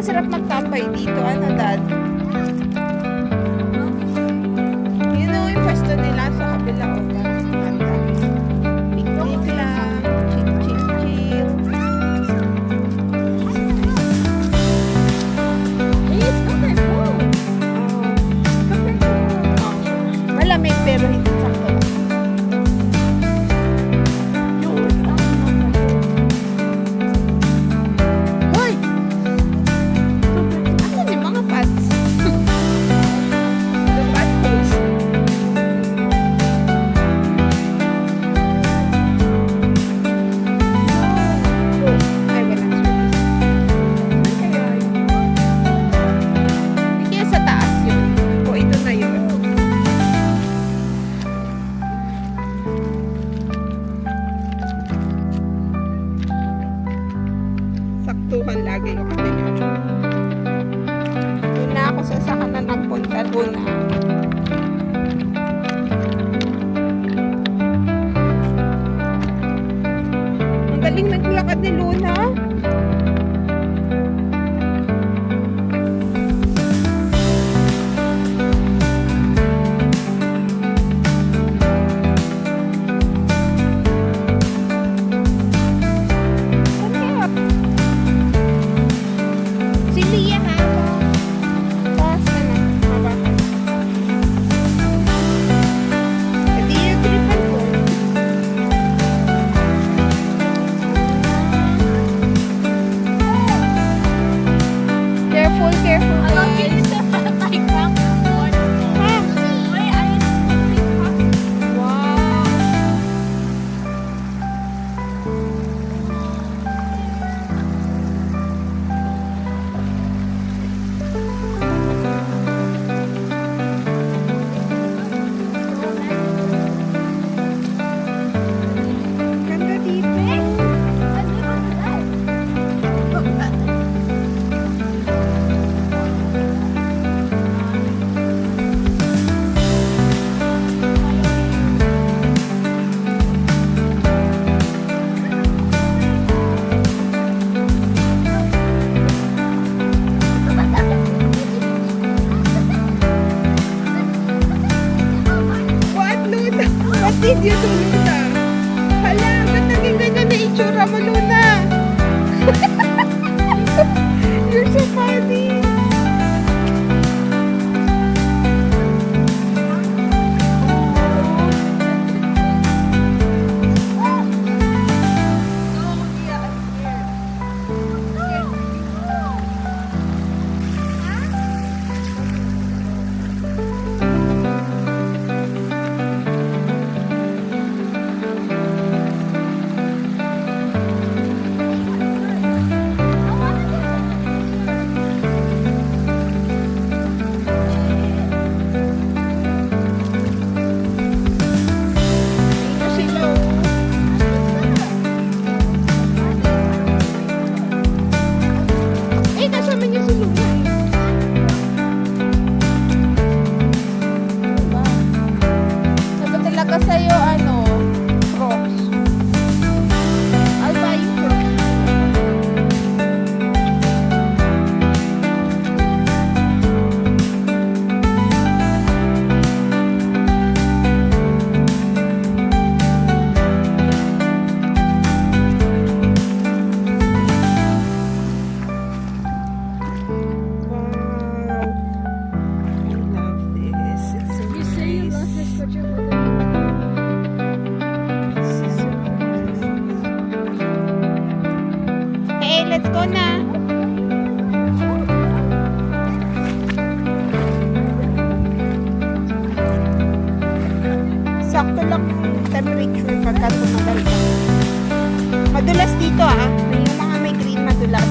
masarap magtambay dito. Ano, Dad? Yun o, yung pwesto nila sa kabila. O, picnic lang. Chill, chill, chill. Malamig pero hindi sakto lang. Hoy! Asan yung mga pads? The pad holes. Ay, walang service. Hindi kaya sa taas yun. O, ito na yun. Saktuhan lagi yung kabila. Doon na ako sasaka na nagpunta doon na. Ang galing naglakad ni Luna. Si Lia ha? Taas ka na. Mabakas. Hindi yung tripan ko. Careful, careful. Wow. Ganda dito. What, Luna? What did you do, Luna? Hala, ba't naging ganyan na itsura mo, Luna? You're so funny. Dito sila, oh. Eh, kasama niya si Luna eh. Diba? Sabi talaga sa'yo, ano, Crocs. I'll buy you Crocs. Wow. I love this. It's so You say you love this, but you're This is so nice. Hey, let's go na. Sakto lang yung temperature pagka tumagal ka. Madulas dito ah. May yung mga may green madulas.